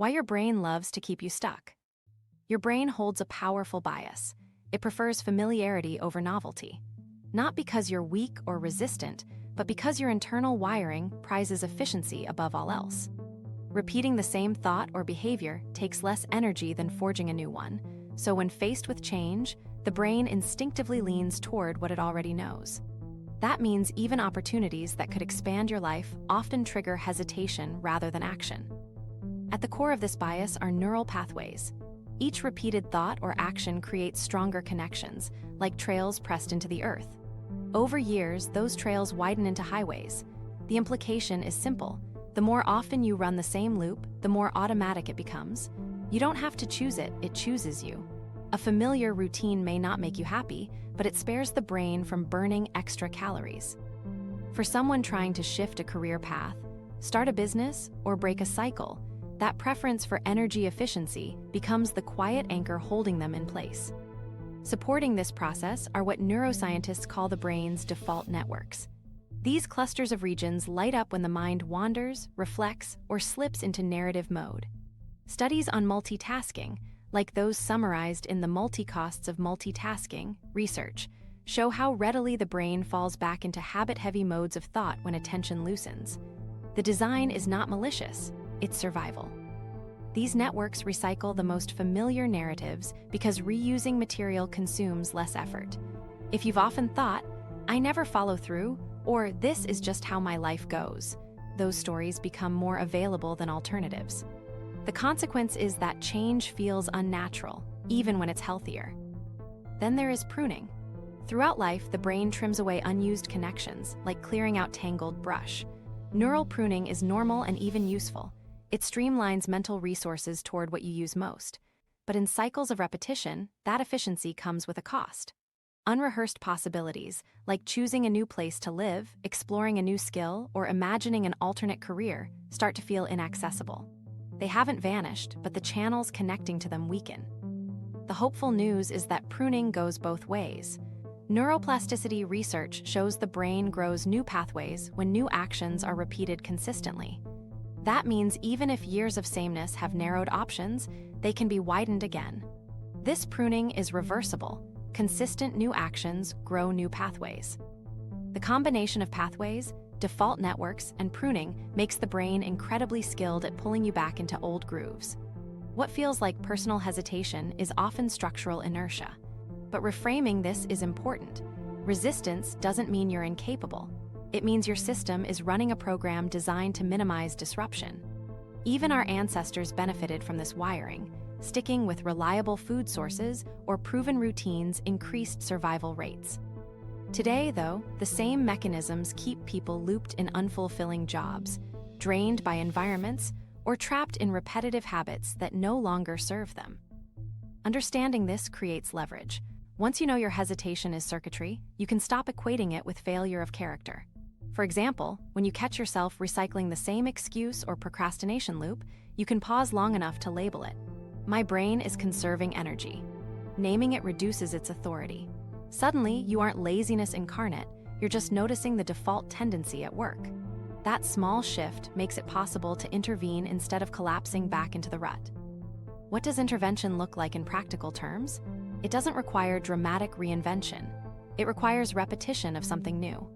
Why your brain loves to keep you stuck. Your brain holds a powerful bias. It prefers familiarity over novelty. Not because you're weak or resistant, but because your internal wiring prizes efficiency above all else. Repeating the same thought or behavior takes less energy than forging a new one, so when faced with change, the brain instinctively leans toward what it already knows. That means even opportunities that could expand your life often trigger hesitation rather than action. At the core of this bias are neural pathways. Each repeated thought or action creates stronger connections, like trails pressed into the earth. Over years, those trails widen into highways. The implication is simple. The more often you run the same loop, the more automatic it becomes. You don't have to choose it, it chooses you. A familiar routine may not make you happy, but it spares the brain from burning extra calories. For someone trying to shift a career path, start a business, or break a cycle, that preference for energy efficiency becomes the quiet anchor holding them in place. Supporting this process are what neuroscientists call the brain's default networks. These clusters of regions light up when the mind wanders, reflects, or slips into narrative mode. Studies on multitasking, like those summarized in the Multi-Costs of Multitasking research, show how readily the brain falls back into habit-heavy modes of thought when attention loosens. The design is not malicious, it's survival. These networks recycle the most familiar narratives because reusing material consumes less effort. If you've often thought, "I never follow through," or "this is just how my life goes," those stories become more available than alternatives. The consequence is that change feels unnatural, even when it's healthier. Then there is pruning. Throughout life, the brain trims away unused connections, like clearing out tangled brush. Neural pruning is normal and even useful. It streamlines mental resources toward what you use most. But in cycles of repetition, that efficiency comes with a cost. Unrehearsed possibilities, like choosing a new place to live, exploring a new skill, or imagining an alternate career, start to feel inaccessible. They haven't vanished, but the channels connecting to them weaken. The hopeful news is that pruning goes both ways. Neuroplasticity research shows the brain grows new pathways when new actions are repeated consistently. That means even if years of sameness have narrowed options, they can be widened again. This pruning is reversible. Consistent new actions grow new pathways. The combination of pathways, default networks, and pruning makes the brain incredibly skilled at pulling you back into old grooves. What feels like personal hesitation is often structural inertia. But reframing this is important. Resistance doesn't mean you're incapable. It means your system is running a program designed to minimize disruption. Even our ancestors benefited from this wiring. Sticking with reliable food sources or proven routines increased survival rates. Today, though, the same mechanisms keep people looped in unfulfilling jobs, drained by environments, or trapped in repetitive habits that no longer serve them. Understanding this creates leverage. Once you know your hesitation is circuitry, you can stop equating it with failure of character. For example, when you catch yourself recycling the same excuse or procrastination loop, you can pause long enough to label it. My brain is conserving energy. Naming it reduces its authority. Suddenly, you aren't laziness incarnate, you're just noticing the default tendency at work. That small shift makes it possible to intervene instead of collapsing back into the rut. What does intervention look like in practical terms? It doesn't require dramatic reinvention. It requires repetition of something new.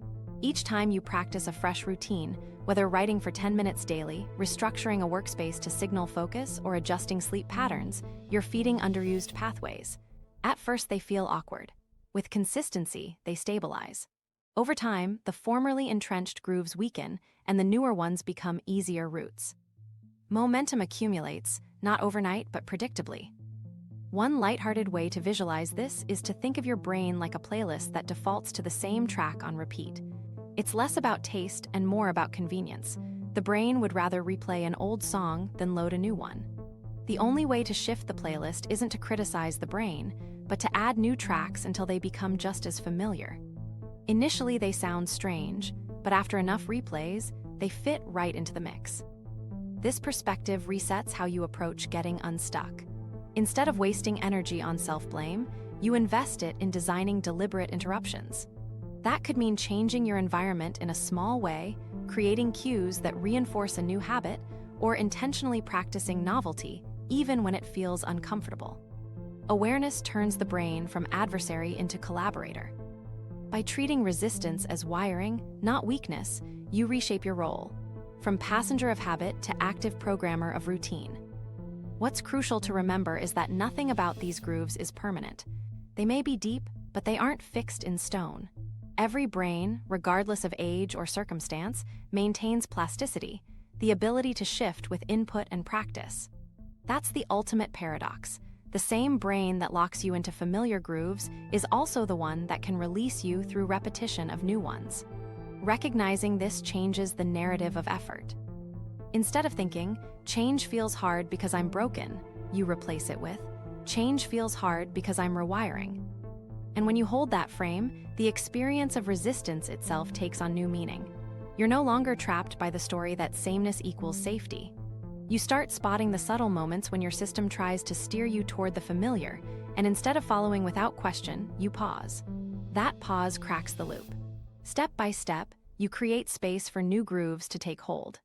Each time you practice a fresh routine, whether writing for 10 minutes daily, restructuring a workspace to signal focus, or adjusting sleep patterns, you're feeding underused pathways. At first, they feel awkward. With consistency, they stabilize. Over time, the formerly entrenched grooves weaken, and the newer ones become easier routes. Momentum accumulates, not overnight, but predictably. One lighthearted way to visualize this is to think of your brain like a playlist that defaults to the same track on repeat. It's less about taste and more about convenience. The brain would rather replay an old song than load a new one. The only way to shift the playlist isn't to criticize the brain, but to add new tracks until they become just as familiar. Initially, they sound strange, but after enough replays, they fit right into the mix. This perspective resets how you approach getting unstuck. Instead of wasting energy on self-blame, you invest it in designing deliberate interruptions. That could mean changing your environment in a small way, creating cues that reinforce a new habit, or intentionally practicing novelty, even when it feels uncomfortable. Awareness turns the brain from adversary into collaborator. By treating resistance as wiring, not weakness, you reshape your role, from passenger of habit to active programmer of routine. What's crucial to remember is that nothing about these grooves is permanent. They may be deep, but they aren't fixed in stone. Every brain, regardless of age or circumstance, maintains plasticity, the ability to shift with input and practice. That's the ultimate paradox. The same brain that locks you into familiar grooves is also the one that can release you through repetition of new ones. Recognizing this changes the narrative of effort. Instead of thinking, change feels hard because I'm broken, you replace it with, change feels hard because I'm rewiring. And when you hold that frame, the experience of resistance itself takes on new meaning. You're no longer trapped by the story that sameness equals safety. You start spotting the subtle moments when your system tries to steer you toward the familiar, and instead of following without question, you pause. That pause cracks the loop. Step by step, you create space for new grooves to take hold.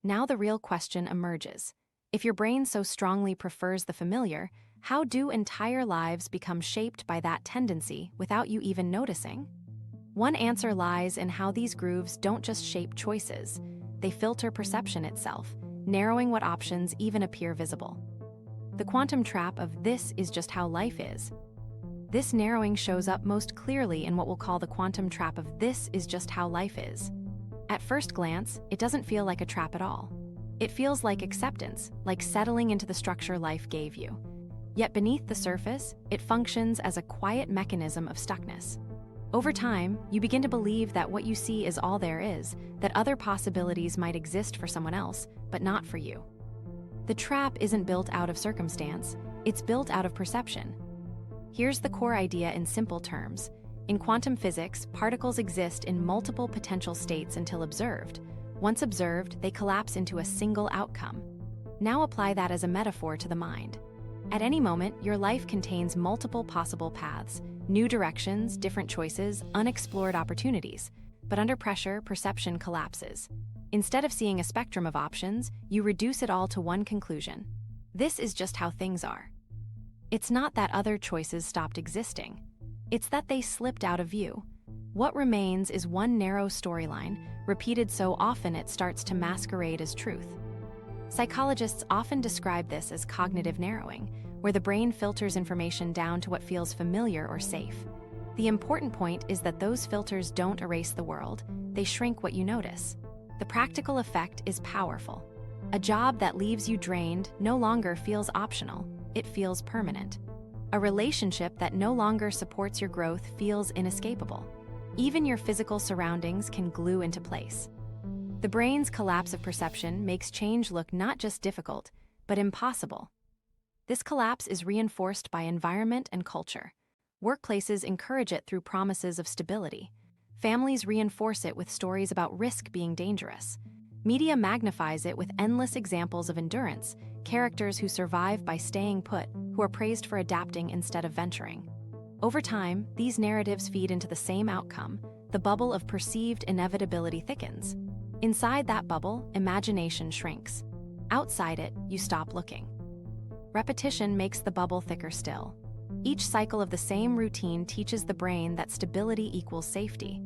Now the real question emerges. If your brain so strongly prefers the familiar, how do entire lives become shaped by that tendency without you even noticing? One answer lies in how these grooves don't just shape choices, they filter perception itself, narrowing what options even appear visible. The quantum trap of "this is just how life is." This narrowing shows up most clearly in what we'll call the quantum trap of "this is just how life is." At first glance, it doesn't feel like a trap at all. It feels like acceptance, like settling into the structure life gave you. Yet beneath the surface, it functions as a quiet mechanism of stuckness. Over time, you begin to believe that what you see is all there is, that other possibilities might exist for someone else, but not for you. The trap isn't built out of circumstance, it's built out of perception. Here's the core idea in simple terms. In quantum physics, particles exist in multiple potential states until observed. Once observed, they collapse into a single outcome. Now apply that as a metaphor to the mind. At any moment, your life contains multiple possible paths, new directions, different choices, unexplored opportunities. But under pressure, perception collapses. Instead of seeing a spectrum of options, you reduce it all to one conclusion. This is just how things are. It's not that other choices stopped existing. It's that they slipped out of view. What remains is one narrow storyline, repeated so often it starts to masquerade as truth. Psychologists often describe this as cognitive narrowing, where the brain filters information down to what feels familiar or safe. The important point is that those filters don't erase the world, they shrink what you notice. The practical effect is powerful. A job that leaves you drained no longer feels optional, it feels permanent. A relationship that no longer supports your growth feels inescapable. Even your physical surroundings can glue into place. The brain's collapse of perception makes change look not just difficult, but impossible. This collapse is reinforced by environment and culture. Workplaces encourage it through promises of stability. Families reinforce it with stories about risk being dangerous. Media magnifies it with endless examples of endurance, characters who survive by staying put, who are praised for adapting instead of venturing. Over time, these narratives feed into the same outcome. The bubble of perceived inevitability thickens. Inside that bubble, imagination shrinks. Outside it, you stop looking. Repetition makes the bubble thicker still. Each cycle of the same routine teaches the brain that stability equals safety.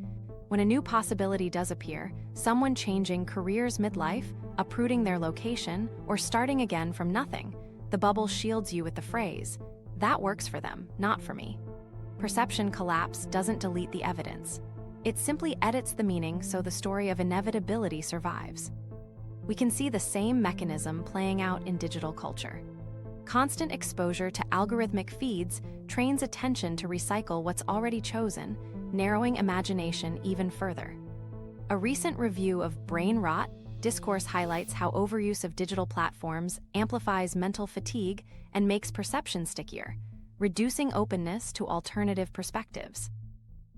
When a new possibility does appear, someone changing careers midlife, uprooting their location, or starting again from nothing, the bubble shields you with the phrase, "That works for them, not for me." Perception collapse doesn't delete the evidence. It simply edits the meaning so the story of inevitability survives. We can see the same mechanism playing out in digital culture. Constant exposure to algorithmic feeds trains attention to recycle what's already chosen, narrowing imagination even further. A recent review of Brain Rot Discourse highlights how overuse of digital platforms amplifies mental fatigue and makes perception stickier, reducing openness to alternative perspectives.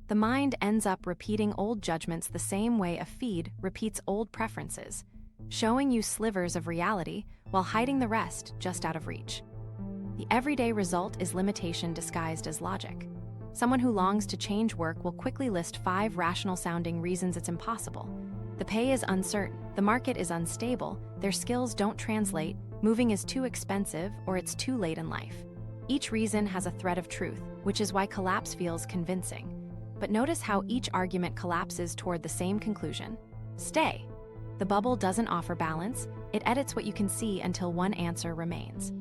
The mind ends up repeating old judgments the same way a feed repeats old preferences, showing you slivers of reality while hiding the rest just out of reach. The everyday result is limitation disguised as logic. Someone who longs to change work will quickly list 5 rational-sounding reasons it's impossible. The pay is uncertain, the market is unstable, their skills don't translate, moving is too expensive, or it's too late in life. Each reason has a thread of truth, which is why collapse feels convincing. But notice how each argument collapses toward the same conclusion: stay. The bubble doesn't offer balance, it edits what you can see until one answer remains.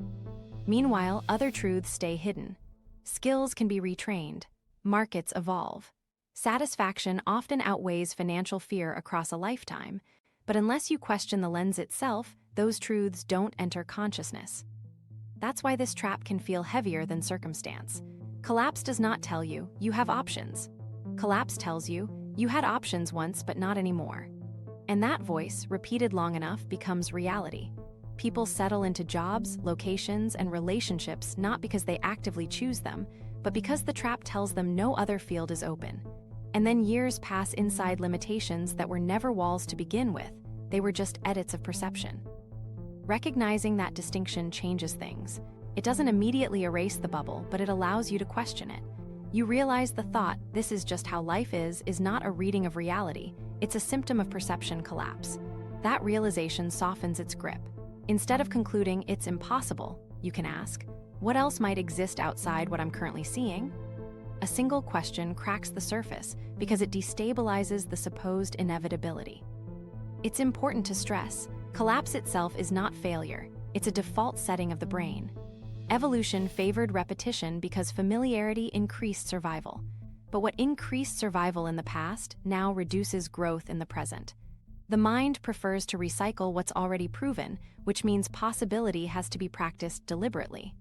Meanwhile, other truths stay hidden. Skills can be retrained. Markets evolve. Satisfaction often outweighs financial fear across a lifetime, but unless you question the lens itself, those truths don't enter consciousness. That's why this trap can feel heavier than circumstance. Collapse does not tell you, you have options. Collapse tells you, you had options once but not anymore. And that voice, repeated long enough, becomes reality. People settle into jobs, locations, and relationships not because they actively choose them, but because the trap tells them no other field is open. And then years pass inside limitations that were never walls to begin with, they were just edits of perception. Recognizing that distinction changes things. It doesn't immediately erase the bubble, but it allows you to question it. You realize the thought, "this is just how life is not a reading of reality, it's a symptom of perception collapse. That realization softens its grip. Instead of concluding it's impossible, you can ask, what else might exist outside what I'm currently seeing? A single question cracks the surface because it destabilizes the supposed inevitability. It's important to stress, collapse itself is not failure, it's a default setting of the brain. Evolution favored repetition because familiarity increased survival. But what increased survival in the past now reduces growth in the present. The mind prefers to recycle what's already proven, which means possibility has to be practiced deliberately.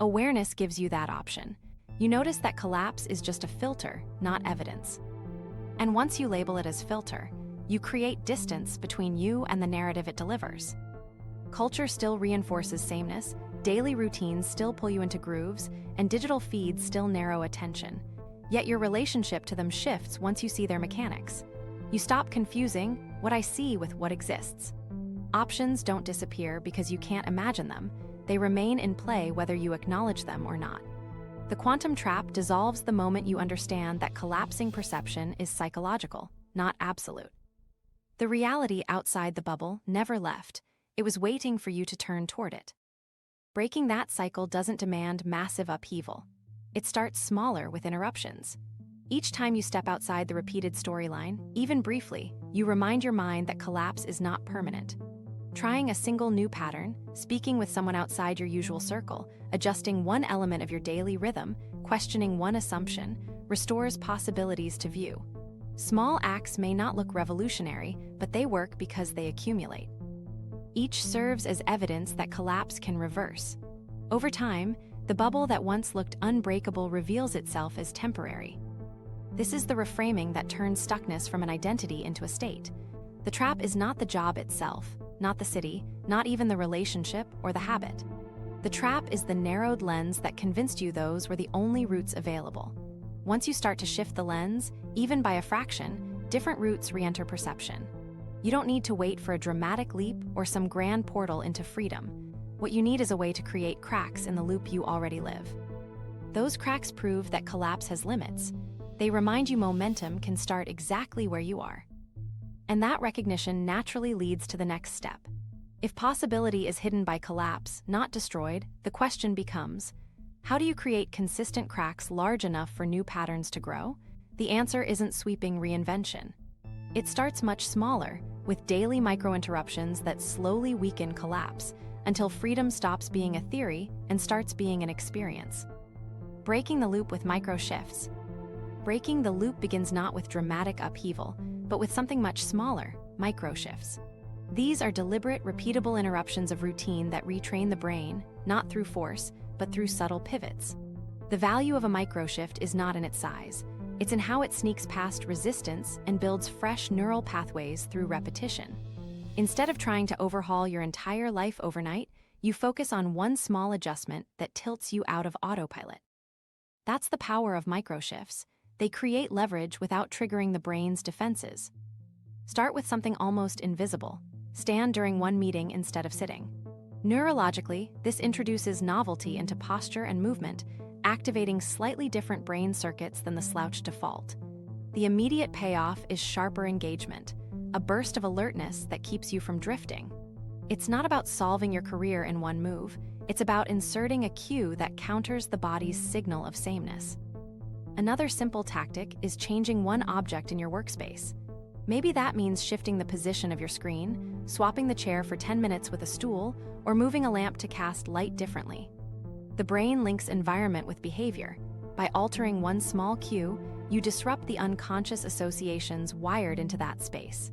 Awareness gives you that option. You notice that collapse is just a filter, not evidence. And once you label it as filter, you create distance between you and the narrative it delivers. Culture still reinforces sameness, daily routines still pull you into grooves, and digital feeds still narrow attention. Yet your relationship to them shifts once you see their mechanics. You stop confusing what I see with what exists. Options don't disappear because you can't imagine them. They remain in play whether you acknowledge them or not. The quantum trap dissolves the moment you understand that collapsing perception is psychological, not absolute. The reality outside the bubble never left. It was waiting for you to turn toward it. Breaking that cycle doesn't demand massive upheaval. It starts smaller with interruptions. Each time you step outside the repeated storyline, even briefly, you remind your mind that collapse is not permanent. Trying a single new pattern, speaking with someone outside your usual circle, adjusting one element of your daily rhythm, questioning one assumption, restores possibilities to view. Small acts may not look revolutionary, but they work because they accumulate. Each serves as evidence that collapse can reverse. Over time, the bubble that once looked unbreakable reveals itself as temporary. This is the reframing that turns stuckness from an identity into a state. The trap is not the job itself, not the city, not even the relationship or the habit. The trap is the narrowed lens that convinced you those were the only routes available. Once you start to shift the lens, even by a fraction, different routes re-enter perception. You don't need to wait for a dramatic leap or some grand portal into freedom. What you need is a way to create cracks in the loop you already live. Those cracks prove that collapse has limits. They remind you momentum can start exactly where you are. And that recognition naturally leads to the next step. If possibility is hidden by collapse, not destroyed, the question becomes, how do you create consistent cracks large enough for new patterns to grow? The answer isn't sweeping reinvention. It starts much smaller, with daily micro-interruptions that slowly weaken collapse, until freedom stops being a theory and starts being an experience. Breaking the loop with micro-shifts. Breaking the loop begins not with dramatic upheaval, but with something much smaller, micro-shifts. These are deliberate, repeatable interruptions of routine that retrain the brain, not through force, but through subtle pivots. The value of a micro-shift is not in its size. It's in how it sneaks past resistance and builds fresh neural pathways through repetition. Instead of trying to overhaul your entire life overnight, you focus on one small adjustment that tilts you out of autopilot. That's the power of micro-shifts. They create leverage without triggering the brain's defenses. Start with something almost invisible. Stand during one meeting instead of sitting. Neurologically, this introduces novelty into posture and movement, activating slightly different brain circuits than the slouch default. The immediate payoff is sharper engagement. a burst of alertness that keeps you from drifting. It's not about solving your career in one move. It's about inserting a cue that counters the body's signal of sameness. Another simple tactic is changing one object in your workspace. Maybe that means shifting the position of your screen, swapping the chair for 10 minutes with a stool, or moving a lamp to cast light differently. The brain links environment with behavior. By altering one small cue, you disrupt the unconscious associations wired into that space.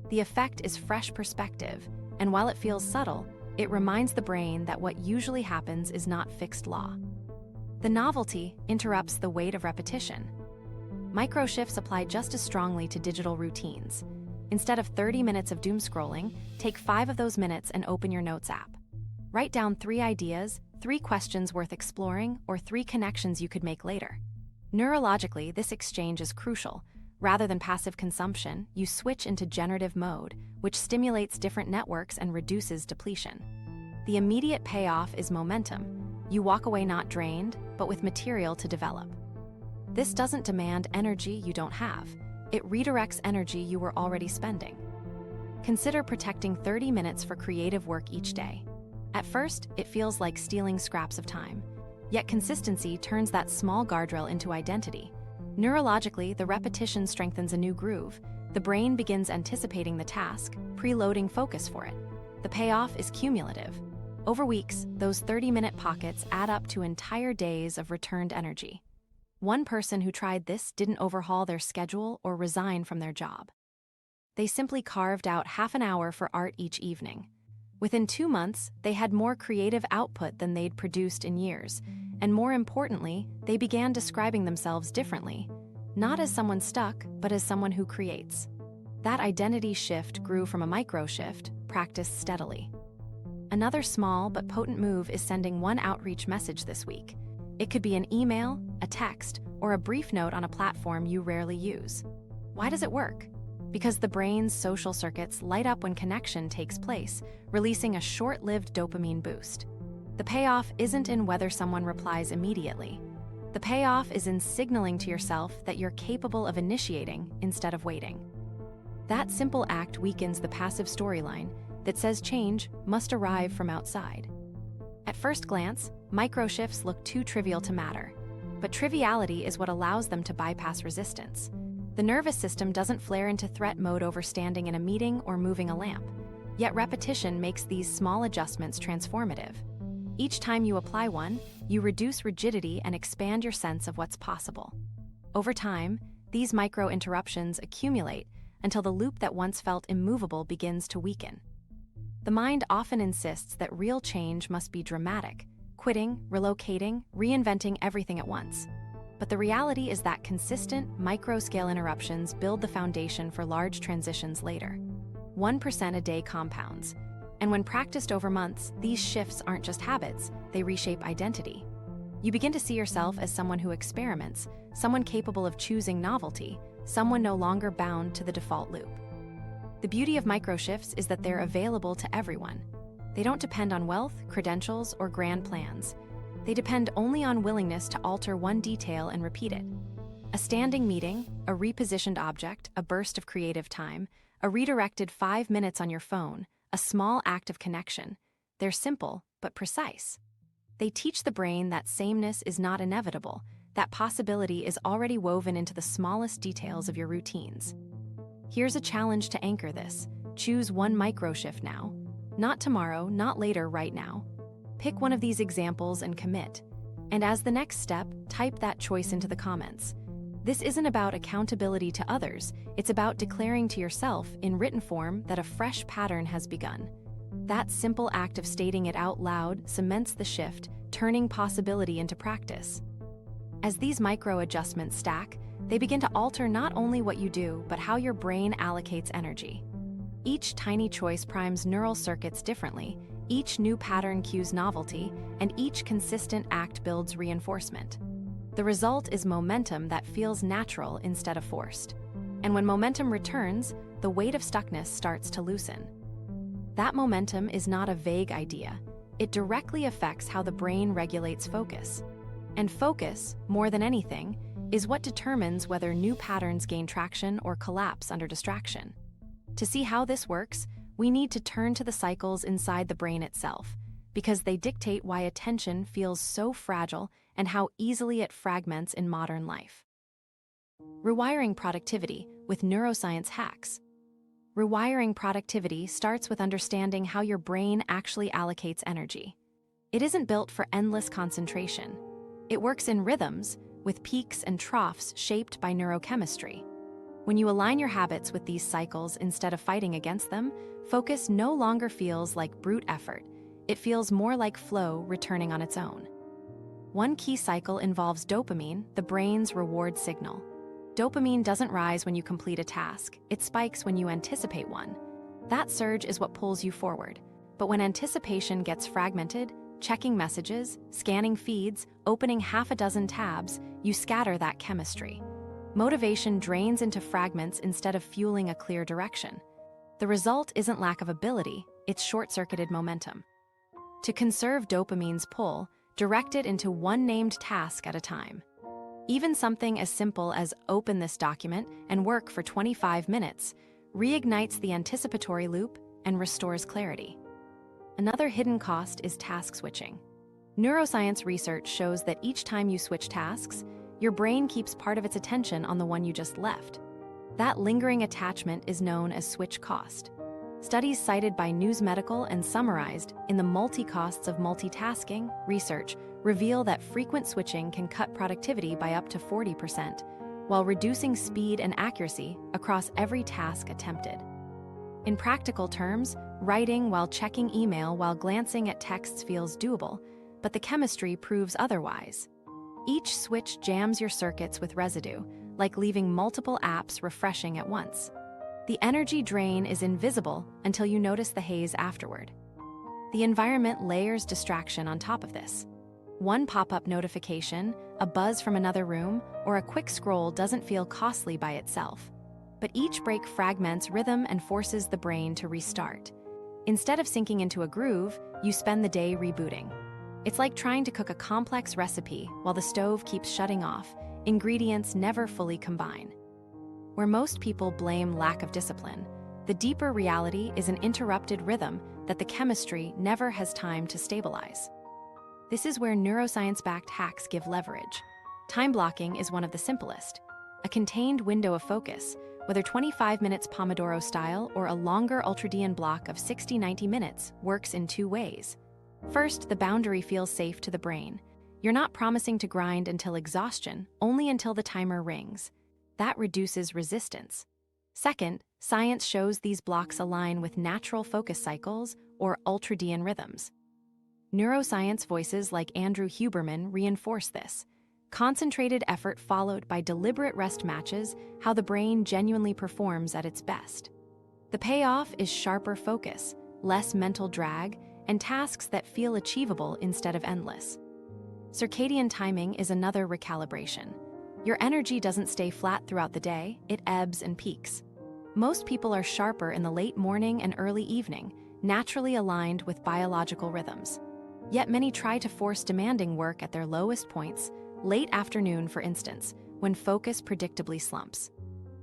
The effect is fresh perspective, and while it feels subtle, it reminds the brain that what usually happens is not fixed law. The novelty interrupts the weight of repetition. Micro-shifts apply just as strongly to digital routines. Instead of 30 minutes of doom scrolling, take 5 of those minutes and open your Notes app. Write down 3 ideas, 3 questions worth exploring, or 3 connections you could make later. Neurologically, this exchange is crucial. Rather than passive consumption, you switch into generative mode, which stimulates different networks and reduces depletion. The immediate payoff is momentum. You walk away not drained, but with material to develop. This doesn't demand energy you don't have. It redirects energy you were already spending. Consider protecting 30 minutes for creative work each day. At first, it feels like stealing scraps of time. Yet consistency turns that small guardrail into identity. Neurologically, the repetition strengthens a new groove. The brain begins anticipating the task, preloading focus for it. The payoff is cumulative. Over weeks, those 30-minute pockets add up to entire days of returned energy. One person who tried this didn't overhaul their schedule or resign from their job. They simply carved out half an hour for art each evening. Within 2 months, they had more creative output than they'd produced in years. And more importantly, they began describing themselves differently, not as someone stuck, but as someone who creates. That identity shift grew from a micro shift, practiced steadily. Another small but potent move is sending one outreach message this week. It could be an email, a text, or a brief note on a platform you rarely use. Why does it work? Because the brain's social circuits light up when connection takes place, releasing a short-lived dopamine boost. The payoff isn't in whether someone replies immediately. The payoff is in signaling to yourself that you're capable of initiating instead of waiting. That simple act weakens the passive storyline that says change must arrive from outside. At first glance, micro-shifts look too trivial to matter, but triviality is what allows them to bypass resistance. The nervous system doesn't flare into threat mode over standing in a meeting or moving a lamp, yet repetition makes these small adjustments transformative. Each time you apply one, you reduce rigidity and expand your sense of what's possible. Over time, these micro-interruptions accumulate until the loop that once felt immovable begins to weaken. The mind often insists that real change must be dramatic, quitting, relocating, reinventing everything at once. But the reality is that consistent, micro-scale interruptions build the foundation for large transitions later. 1% a day compounds. And when practiced over months, these shifts aren't just habits, they reshape identity. You begin to see yourself as someone who experiments, someone capable of choosing novelty, someone no longer bound to the default loop. The beauty of micro-shifts is that they're available to everyone. They don't depend on wealth, credentials, or grand plans. They depend only on willingness to alter one detail and repeat it. A standing meeting, a repositioned object, a burst of creative time, a redirected 5 minutes on your phone, a small act of connection. They're simple, but precise. They teach the brain that sameness is not inevitable, that possibility is already woven into the smallest details of your routines. Here's a challenge to anchor this. Choose one micro-shift now. Not tomorrow, not later, right now. Pick one of these examples and commit. And as the next step, type that choice into the comments. This isn't about accountability to others, it's about declaring to yourself in written form that a fresh pattern has begun. That simple act of stating it out loud cements the shift, turning possibility into practice. As these micro-adjustments stack, they begin to alter not only what you do, but how your brain allocates energy. Each tiny choice primes neural circuits differently, each new pattern cues novelty, and each consistent act builds reinforcement. The result is momentum that feels natural instead of forced. And when momentum returns, the weight of stuckness starts to loosen. That momentum is not a vague idea. It directly affects how the brain regulates focus. And focus, more than anything, is what determines whether new patterns gain traction or collapse under distraction. To see how this works, we need to turn to the cycles inside the brain itself, because they dictate why attention feels so fragile and how easily it fragments in modern life. Rewiring productivity with neuroscience hacks. Rewiring productivity starts with understanding how your brain actually allocates energy. It isn't built for endless concentration. It works in rhythms, with peaks and troughs shaped by neurochemistry. When you align your habits with these cycles instead of fighting against them, focus no longer feels like brute effort. It feels more like flow returning on its own. One key cycle involves dopamine, the brain's reward signal. Dopamine doesn't rise when you complete a task, it spikes when you anticipate one. That surge is what pulls you forward. But when anticipation gets fragmented, checking messages, scanning feeds, opening half a dozen tabs, you scatter that chemistry. Motivation drains into fragments instead of fueling a clear direction. The result isn't lack of ability, it's short-circuited momentum. To conserve dopamine's pull, direct it into one named task at a time. Even something as simple as open this document and work for 25 minutes reignites the anticipatory loop and restores clarity. Another hidden cost is task switching. Neuroscience research shows that each time you switch tasks, your brain keeps part of its attention on the one you just left. That lingering attachment is known as switch cost. Studies cited by News Medical and summarized in the Multi-Costs of Multitasking research reveal that frequent switching can cut productivity by up to 40%, while reducing speed and accuracy across every task attempted. In practical terms, writing while checking email while glancing at texts feels doable, but the chemistry proves otherwise. Each switch jams your circuits with residue, like leaving multiple apps refreshing at once. The energy drain is invisible until you notice the haze afterward. The environment layers distraction on top of this. One pop-up notification, a buzz from another room, or a quick scroll doesn't feel costly by itself. But each break fragments rhythm and forces the brain to restart. Instead of sinking into a groove, you spend the day rebooting. It's like trying to cook a complex recipe while the stove keeps shutting off. Ingredients never fully combine. Where most people blame lack of discipline, the deeper reality is an interrupted rhythm that the chemistry never has time to stabilize. This is where neuroscience-backed hacks give leverage. Time blocking is one of the simplest. A contained window of focus, whether 25 minutes Pomodoro style or a longer ultradian block of 60-90 minutes, works in two ways. First, the boundary feels safe to the brain. You're not promising to grind until exhaustion, only until the timer rings. That reduces resistance. Second, science shows these blocks align with natural focus cycles or ultradian rhythms. Neuroscience voices like Andrew Huberman reinforce this. Concentrated effort followed by deliberate rest matches how the brain genuinely performs at its best. The payoff is sharper focus, less mental drag, and tasks that feel achievable instead of endless. Circadian timing is another recalibration. Your energy doesn't stay flat throughout the day, it ebbs and peaks. Most people are sharper in the late morning and early evening, naturally aligned with biological rhythms. Yet many try to force demanding work at their lowest points, late afternoon for instance, when focus predictably slumps.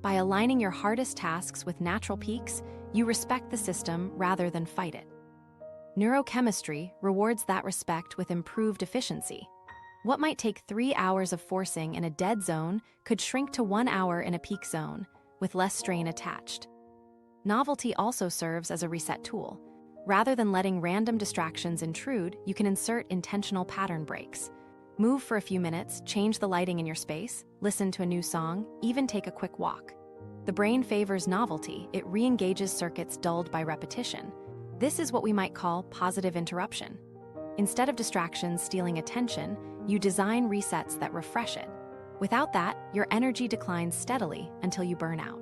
By aligning your hardest tasks with natural peaks, you respect the system rather than fight it. Neurochemistry rewards that respect with improved efficiency. What might take 3 hours of forcing in a dead zone could shrink to 1 hour in a peak zone, with less strain attached. Novelty also serves as a reset tool. Rather than letting random distractions intrude, you can insert intentional pattern breaks. Move for a few minutes, change the lighting in your space, listen to a new song, even take a quick walk. The brain favors novelty, it re-engages circuits dulled by repetition. This is what we might call positive interruption. Instead of distractions stealing attention, you design resets that refresh it. Without that, your energy declines steadily until you burn out.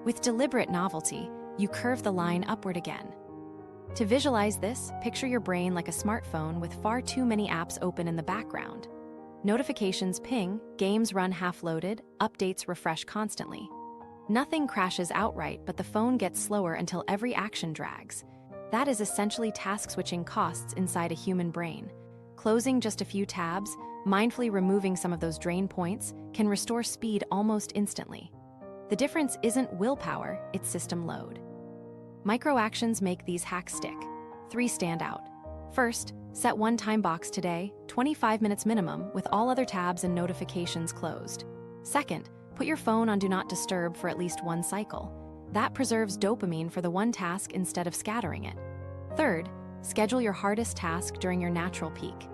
With deliberate novelty, you curve the line upward again. To visualize this, picture your brain like a smartphone with far too many apps open in the background. Notifications ping, games run half-loaded, updates refresh constantly. Nothing crashes outright, but the phone gets slower until every action drags. That is essentially task-switching costs inside a human brain. Closing just a few tabs, mindfully removing some of those drain points, can restore speed almost instantly. The difference isn't willpower, it's system load. Micro-actions make these hacks stick. 3 stand out. First, set one time box today, 25 minutes minimum, with all other tabs and notifications closed. Second, put your phone on Do Not Disturb for at least one cycle. That preserves dopamine for the one task instead of scattering it. Third, schedule your hardest task during your natural peak.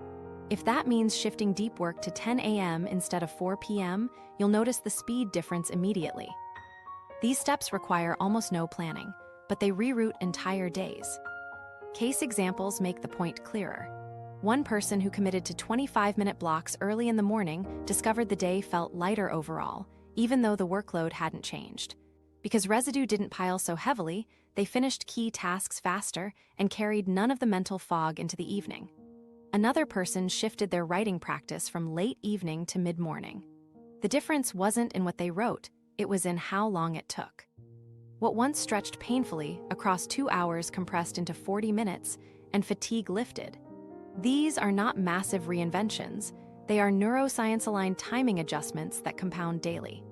If that means shifting deep work to 10 a.m. instead of 4 p.m., you'll notice the speed difference immediately. These steps require almost no planning, but they reroute entire days. Case examples make the point clearer. One person who committed to 25-minute blocks early in the morning discovered the day felt lighter overall, even though the workload hadn't changed. Because residue didn't pile so heavily, they finished key tasks faster and carried none of the mental fog into the evening. Another person shifted their writing practice from late evening to mid-morning. The difference wasn't in what they wrote, it was in how long it took. What once stretched painfully across 2 hours compressed into 40 minutes, and fatigue lifted. These are not massive reinventions, they are neuroscience-aligned timing adjustments that compound daily.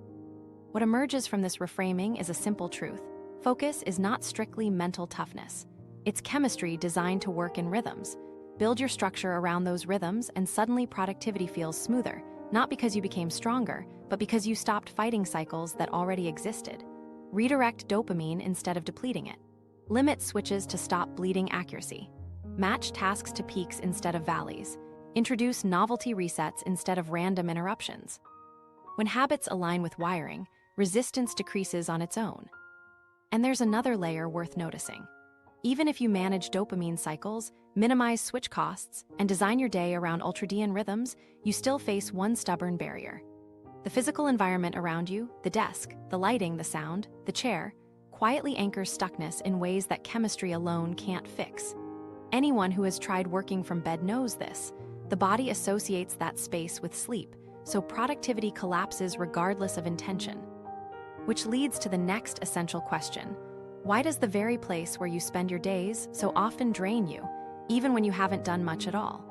What emerges from this reframing is a simple truth. Focus is not strictly mental toughness. It's chemistry designed to work in rhythms. Build your structure around those rhythms and suddenly productivity feels smoother, not because you became stronger, but because you stopped fighting cycles that already existed. Redirect dopamine instead of depleting it. Limit switches to stop bleeding accuracy. Match tasks to peaks instead of valleys. Introduce novelty resets instead of random interruptions. When habits align with wiring, resistance decreases on its own. And there's another layer worth noticing. Even if you manage dopamine cycles, minimize switch costs, and design your day around ultradian rhythms, you still face one stubborn barrier. The physical environment around you, the desk, the lighting, the sound, the chair, quietly anchors stuckness in ways that chemistry alone can't fix. Anyone who has tried working from bed knows this. The body associates that space with sleep, so productivity collapses regardless of intention. Which leads to the next essential question. Why does the very place where you spend your days so often drain you, even when you haven't done much at all?